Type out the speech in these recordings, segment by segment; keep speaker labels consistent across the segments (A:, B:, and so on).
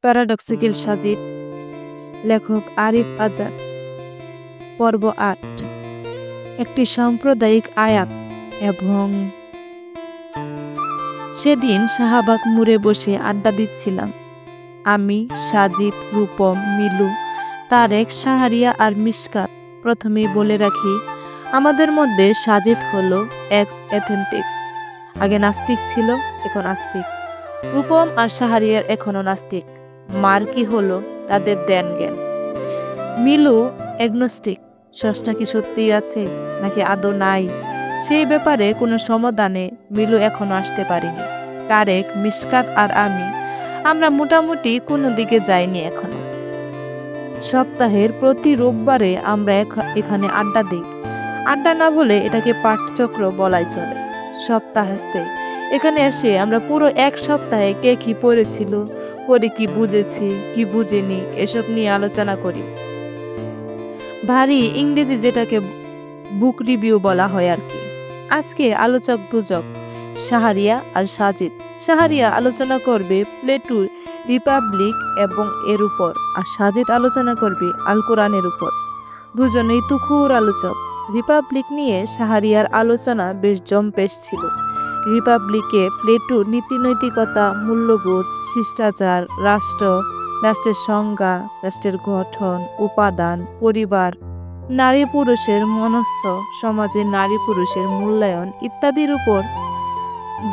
A: Paradoxical Sajid, লেখক আরিফ আজাদ। পর্ব ৮। একটি সাম্প্রদায়িক আয়াত। এবং সেদিন শাহবাগ মোড়ে বসে আড্ডা দিচ্ছিলাম আমি, সাজিদ, রূপম, মিলু, তারেক, শাহরিয়া আর মিশকাত। প্রথমেই বলে রাখি, আমাদের মধ্যে সাজিদ হলো এক্স অ্যাথেন্টিক্স। আগে নাস্তিক ছিল, এখন আস্তিক। রূপম আর শাহরিয়ার এখনো নাস্তিক। মার কি হলো তাদের ধ্যান জ্ঞান। মিলু অ্যাগনোস্টিক, স্রষ্টা কি সত্যিই আছে নাকি আদৌ নাই, সেই ব্যাপারে কোনো সমাধানে মিলু এখনো আসতে পারিনি। তারেক, মিশকাত আর আমরা মোটামুটি কোনো দিকে যাইনি এখনো। সপ্তাহের প্রতি রোববারে আমরা এখানে আড্ডা দিই। আড্ডা না বলে এটাকে পাঠচক্র বলাই চলে। সপ্তাহান্তে এখানে এসে আমরা পুরো এক সপ্তাহে কে কি পড়েছিল, পড়ে কি বুঝেছি, কি বুঝিনি, এসব নিয়ে আলোচনা করি। ভারী ইংরেজি যেটাকে বুক রিভিউ বলা হয় আর কি। আজকে আলোচক দুজন, শাহরিয়া আর সাজিদ। শাহরিয়া আলোচনা করবে প্লেটোর রিপাবলিক এবং এর উপর, আর সাজিদ আলোচনা করবে আল কোরআনের উপর। দুজনেই তুখুর আলোচক। রিপাবলিক নিয়ে শাহরিয়ার আলোচনা বেশ জম্পেশ ছিল। রিপাবলিকে প্লেটোর নীতিনৈতিকতা, মূল্যবোধ, শিষ্টাচার, রাষ্ট্রের সংজ্ঞা, রাষ্ট্রের গঠন, উপাদান, পরিবার, নারী পুরুষের মনস্থ, সমাজে নারী পুরুষের মূল্যায়ন ইত্যাদির উপর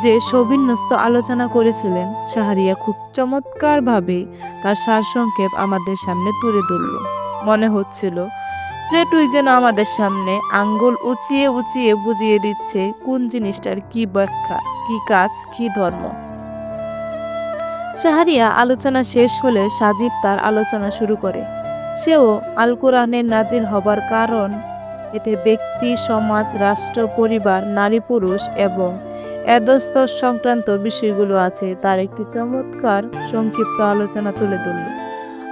A: যে সবিন্যস্ত আলোচনা করেছিলেন, শাহরিয়া খুব চমৎকারভাবে তার সারসংক্ষেপ আমাদের সামনে তুলে ধরল। মনে হচ্ছিল প্লেটোই যেন আমাদের সামনে আঙ্গুল উঁচিয়ে উঁচিয়ে বুঝিয়ে দিচ্ছে কোন জিনিসটার কি ব্যাখ্যা, কি কাজ, কি ধর্ম। শাহরিয়া আলোচনা শেষ হলে সাজিদ তার আলোচনা শুরু করে। সেও আল কোরআনের নাজিল হবার কারণ, এতে ব্যক্তি, সমাজ, রাষ্ট্র, পরিবার, নারী পুরুষ এবং এদস্তর সংক্রান্ত বিষয়গুলো আছে তার একটি চমৎকার সংক্ষিপ্ত আলোচনা তুলে ধরল।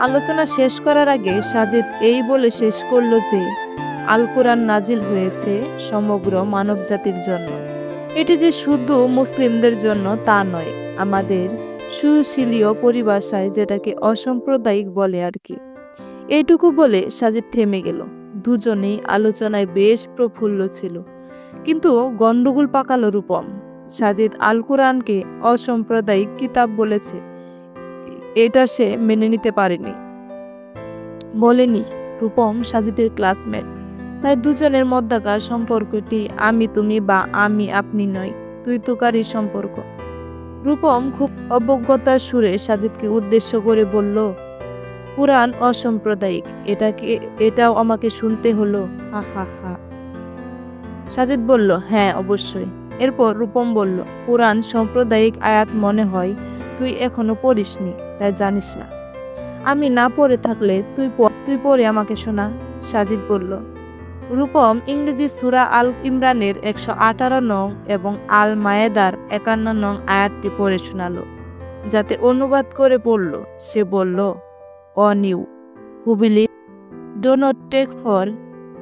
A: আলোচনা শেষ করার আগে সাজিদ এই বলে শেষ করল যে আল কোরআন নাজিল হয়েছে সমগ্র মানবজাতির জন্য। এটি যে শুধু মুসলিমদের জন্য তা নয়, আমাদের সুশীলীয় পরিভাষায় যেটাকে অসাম্প্রদায়িক বলে আর কি। এইটুকু বলে সাজিদ থেমে গেল। দুজনেই আলোচনায় বেশ প্রফুল্ল ছিল, কিন্তু গন্ডগোল পাকালো রূপম। সাজিদ আল কোরআনকে অসাম্প্রদায়িক কিতাব বলেছে, এটা সে মেনে নিতে পারেনি। বলেনি রূপম সাজিদের ক্লাসমেট, তাই দুজনের মধ্যকার সম্পর্কটি আমি তুমি বা আমি আপনি নয়, তুই তুকারির সম্পর্ক। রূপম খুব অবজ্ঞতার সুরে সাজিদকে উদ্দেশ্য করে বলল, কুরআন অসাম্প্রদায়িক, এটাও আমাকে শুনতে হলো, হা হা হা। সাজিদ বলল, হ্যাঁ অবশ্যই। এরপর রূপম বলল, কুরআন সাম্প্রদায়িক আয়াত মনে হয় তুই এখনো পড়িসনি, তাই জানিস না। আমি না পড়ে থাকলে তুই পড়ে আমাকে শোনা, সাজিদ বলল। রূপম ইংরেজি সূরা আল ইমরানের 118 নং এবং আল মায়েদার 51 নং আয়াতটি পড়ে শোনালো, যাতে অনুবাদ করে পড়ল। সে বলল, on you who believe, do not take for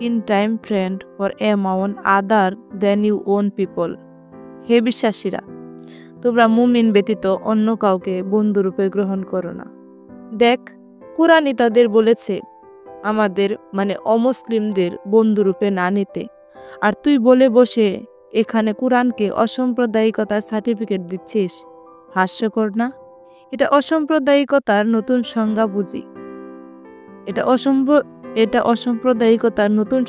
A: in time friend for among other than your own people. হে বিশ্বাসীরা, তোমরা মুমিন ব্যতীত অন্য কাউকে বন্ধুরূপে গ্রহণ করো না। দেখ, কুরআনই তাদের বলেছে আমাদের মানে অমুসলিমদের বন্ধুরূপে না নিতে, আর তুই বলে বসে এখানে কুরআনকে অসাম্প্রদায়িকতার সার্টিফিকেট দিচ্ছিস। হাস্যকর না? এটা অসাম্প্রদায়িকতার নতুন সংজ্ঞা বুঝি। এটা অসাম্প্রদায়িকতার নতুন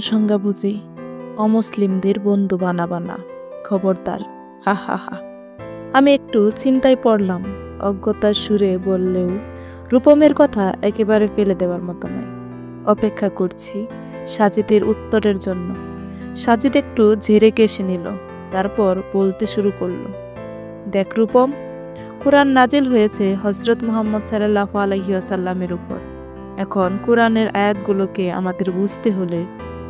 A: সংজ্ঞা বুঝি। অমুসলিমদের বন্ধু বানাবানা, খবরদার, হা হা হা। আমি একটু চিন্তায় পড়লাম। অজ্ঞতার সুরে বললেও রূপমের কথা একেবারে ফেলে দেওয়ার মতো নয়। অপেক্ষা করছি সাজিদের উত্তরের জন্য। সাজিদ একটু ঝেড়ে কেশে নিল, তারপর বলতে শুরু করলো, দেখ রূপম, কুরআন নাজিল হয়েছে হযরত মুহাম্মদ সাল্লাল্লাহু আলাইহি ওয়াসাল্লামের উপর। এখন কুরআনের আয়াতগুলোকে আমাদের বুঝতে হলে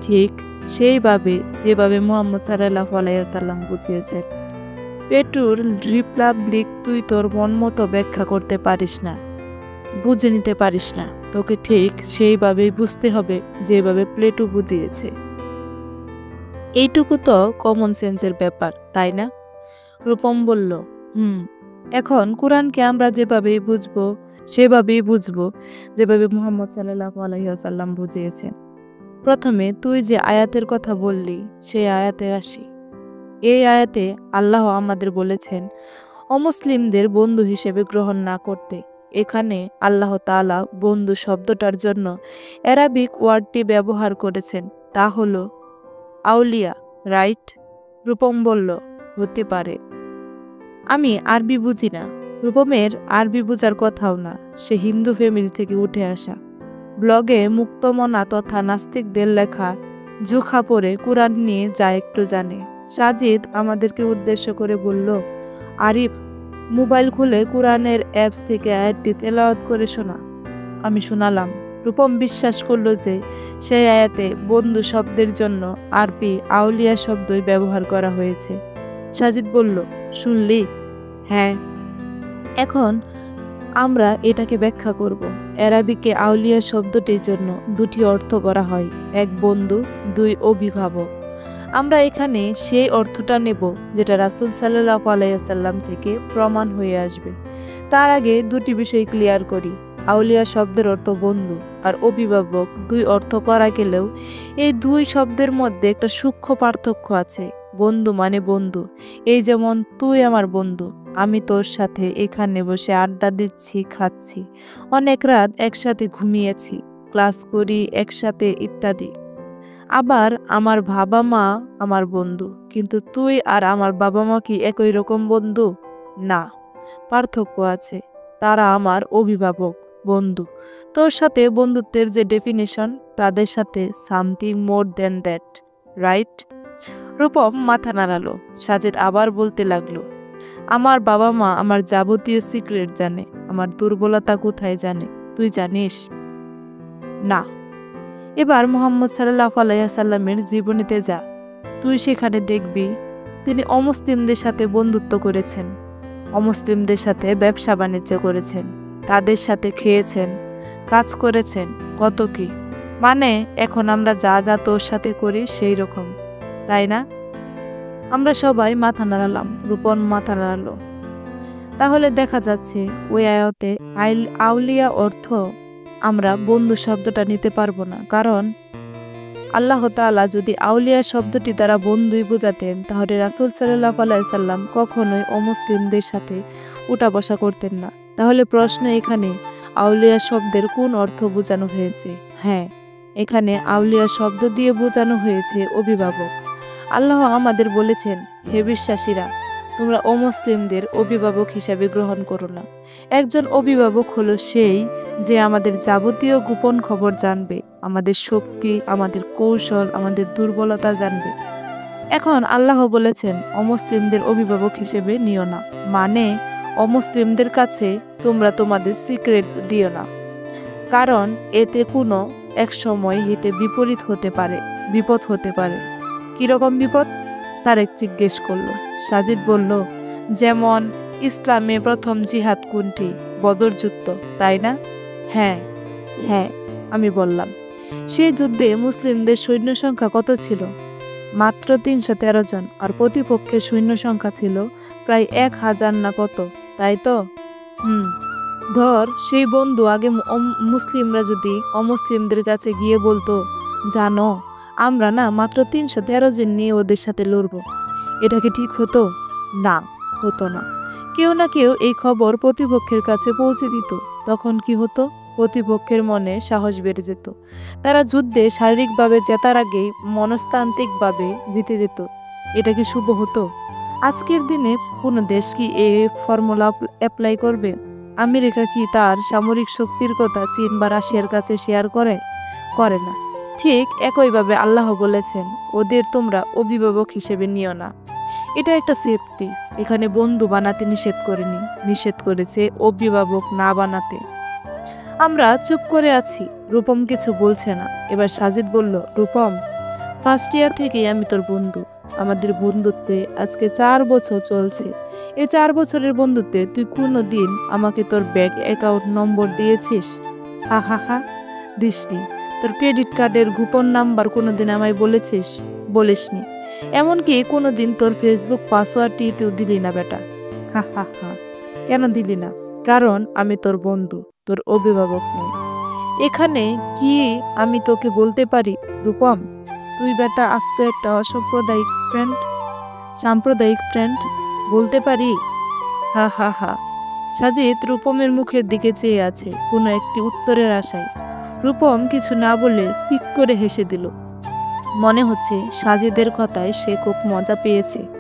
A: ঠিক সেইভাবে যেভাবে মুহাম্মদ সাল্লাল্লাহু আলাইহি ওয়াসাল্লাম বুঝিয়েছেন। প্লেটোর রিপাবলিক তুই তোর মন মতো ব্যাখ্যা করতে পারিস না, বুঝে নিতে পারিস না। তোকে ঠিক সেইভাবেই বুঝতে হবে যেভাবে প্লেটো বুঝিয়েছে। এইটুকু তো কমন সেন্সের ব্যাপার, তাই না? রূপম বলল, এখন কোরআনকে আমরা যেভাবেই বুঝবো সেভাবেই বুঝবো, যেভাবে মুহাম্মদ সাল্লাল্লাহু আলাইহি ওয়াসাল্লাম বুঝিয়েছেন। প্রথমে তুই যে আয়াতের কথা বললি সেই আয়াতে আসি। এই আয়াতে আল্লাহ আমাদের বলেছেন অমুসলিমদের বন্ধু হিসেবে গ্রহণ না করতে। এখানে আল্লাহ তাআলা বন্ধু শব্দটার জন্য অ্যারাবিক ওয়ার্ডটি ব্যবহার করেছেন, তা হলো আউলিয়া, রাইট? রূপম বলল, হতে পারে। আমি আরবি বুঝি না। রূপমের আরবি বোঝার কথাও না, সে হিন্দু ফ্যামিলি থেকে উঠে আসা। ব্লগে মুক্তমনা তথা নাস্তিকদের লেখা জুখা পড়ে কোরআন নিয়ে যা একটু জানে। সাজিদ আমাদেরকে উদ্দেশ্য করে বলল, আরিফ, মোবাইল খুলে কোরআনের অ্যাপস থেকে আয়াতটি তেলাওয়াত করে শোনা। আমি শোনালাম। রূপম বিশ্বাস করল যে সেই আয়াতে বন্ধু শব্দের জন্য আরবি আউলিয়া শব্দই ব্যবহার করা হয়েছে। সাজিদ বলল, শুনলি? হ্যাঁ। এখন আমরা এটাকে ব্যাখ্যা করব। অ্যারাবিকে আউলিয়া শব্দটির জন্য দুটি অর্থ করা হয়, এক বন্ধু, দুই অভিভাবক। আমরা এখানে সেই অর্থটা নেব যেটা রাসূল সাল্লাল্লাহু আলাইহি ওয়াসাল্লাম থেকে প্রমাণ হয়ে আসবে। তার আগে দুটি বিষয় ক্লিয়ার করি। আউলিয়া শব্দের অর্থ বন্ধু আর অভিভাবক দুই অর্থ করা গেলেও এই দুই শব্দের মধ্যে একটা সূক্ষ্ম পার্থক্য আছে। বন্ধু মানে বন্ধু, এই যেমন তুই আমার বন্ধু, আমি তোর সাথে এখানে বসে আড্ডা দিচ্ছি, খাচ্ছি, অনেক রাত একসাথে ঘুমিয়েছি, ক্লাস করি একসাথে ইত্যাদি। আবার আমার বাবা মা আমার বন্ধু, কিন্তু তুই আর আমার বাবা মা কি একই রকম বন্ধু? না, পার্থক্য আছে। তারা আমার অভিভাবক, বন্ধু। তোর সাথে বন্ধুত্বের যে ডেফিনেশন, তাদের সাথে something more than that, right? Rupam মাথা নাড়ালো। সাজিদ আবার বলতে লাগলো, আমার বাবা মা আমার যাবতীয় সিক্রেট জানে, আমার দুর্বলতা কোথায় জানে, তুই জানিস? না। এবার মুহাম্মদ সাল্লাল্লাহু আলাইহি ওয়াসাল্লামের জীবনীতে যা, তুই সেখানে দেখবি তিনি অমুসলিমদের সাথে বন্ধুত্ব করেছেন, অমুসলিমদের সাথে ব্যবসা বাণিজ্য করেছেন, তাদের সাথে খেয়েছেন, কাজ করেছেন, কত কি। মানে এখন আমরা যা যা তোর সাথে করি সেই রকম, তাই না? আমরা সবাই মাথা নাড়ালাম। রূপন মাথা নাড়ালো। তাহলে দেখা যাচ্ছে ওই আয়াতে আউলিয়া অর্থ আমরা বন্ধু শব্দটা নিতে পারবো না, কারণ আল্লাহ তাআলা যদি আউলিয়া শব্দটি দ্বারা বন্ধুই বোঝাতেন তাহলে রাসূল সাল্লাল্লাহু আলাইহি সাল্লাম কখনোই অমুসলিমদের সাথে উঠা বসা করতেন না। তাহলে প্রশ্ন এখানে, আউলিয়া শব্দের কোন অর্থ বোঝানো হয়েছে? হ্যাঁ, এখানে আউলিয়া শব্দ দিয়ে বোঝানো হয়েছে অভিভাবক। আল্লাহ আমাদের বলেছেন, হে বিশ্বাসীরা, তোমরা অমুসলিমদের অভিভাবক হিসাবে গ্রহণ করো না। একজন অভিভাবক হলো সেই যে আমাদের যাবতীয় গোপন খবর জানবে, আমাদের শক্তি, আমাদের কৌশল, আমাদের দুর্বলতা জানবে। এখন আল্লাহ বলেছেন অমুসলিমদের অভিভাবক হিসেবে নিও না, মানে অমুসলিমদের কাছে তোমরা তোমাদের সিক্রেট দিও না, কারণ এতে কোনো এক সময় হিতে বিপরীত হতে পারে, বিপদ হতে পারে। কিরকম বিপদ? তারেক জিজ্ঞেস করল। সাজিদ বলল, যেমন ইসলামে প্রথম জিহাদ কোনটি? বদর যুদ্ধ, তাই না? হ্যাঁ হ্যাঁ, আমি বললাম। সেই যুদ্ধে মুসলিমদের সৈন্য সংখ্যা কত ছিল? মাত্র ৩১৩ জন, আর প্রতিপক্ষের সৈন্য সংখ্যা ছিল প্রায় ১,০০০ না কত, তাই তো? ধর সেই বন্ধু আগে মুসলিমরা যদি অমুসলিমদের কাছে গিয়ে বলতো, জানো আমরা না মাত্র ৩১৩ জন নিয়ে ওদের সাথে লড়বো, এটা কি ঠিক হতো? না, হতো না। কেউ না কেউ এই খবর প্রতিপক্ষের কাছে পৌঁছে দিত। তখন কি হতো? প্রতিপক্ষের মনে সাহস বেড়ে যেত। তারা যুদ্ধে শারীরিকভাবে জেতার আগেই মনস্তান্ত্রিকভাবে জিতে যেত। এটা কি শুভ হতো? আজকের দিনে কোনো দেশ কি এই ফর্মুলা অ্যাপ্লাই করবে? আমেরিকা কি তার সামরিক শক্তির কথা চীন বা রাশিয়ার কাছে শেয়ার করে? করে না। ঠিক একইভাবে আল্লাহ বলেছেন, ওদের তোমরা অভিভাবক হিসেবে নিও না। এটা একটা সেফটি। এখানে বন্ধু বানাতে নিষেধ করেনি, নিষেধ করেছে অভিভাবক না বানাতে। আমরা চুপ করে আছি। রূপম কিছু বলছে না। এবার সাজিদ বলল, রূপম, ফার্স্ট ইয়ার থেকেই আমি তোর বন্ধু। আমাদের বন্ধুত্বে আজকে 4 বছর চলছে। এই 4 বছরের বন্ধুত্বে তুই কোনো দিন আমাকে তোর ব্যাংক অ্যাকাউন্ট নম্বর দিয়েছিস? হা হা হা, দিসনি। তোর ক্রেডিট কার্ডের গোপন নাম্বার কোনোদিন আমায় বলেছিস? বলিসনি। এমনকি কোনোদিন তোর ফেসবুক পাসওয়ার্ডটি তুই দিলি না বেটা। হা হা হা। কেন দিলি না? কারণ আমি তোর বন্ধু, তোর অভিভাবক নই। এখানে কি আমি তোকে বলতে পারি রূপম, তুই বেটা আস্ত একটা সাম্প্রদায়িক ফ্রেন্ড বলতে পারি? হা হা হা। সাজিদ রূপমের মুখের দিকে চেয়ে আছে কোনো একটি উত্তরের আশায়। রূপম কিছু না বলে ফিক করে হেসে দিল। মনে হচ্ছে সাজিদের কথায় সে খুব মজা পেয়েছে।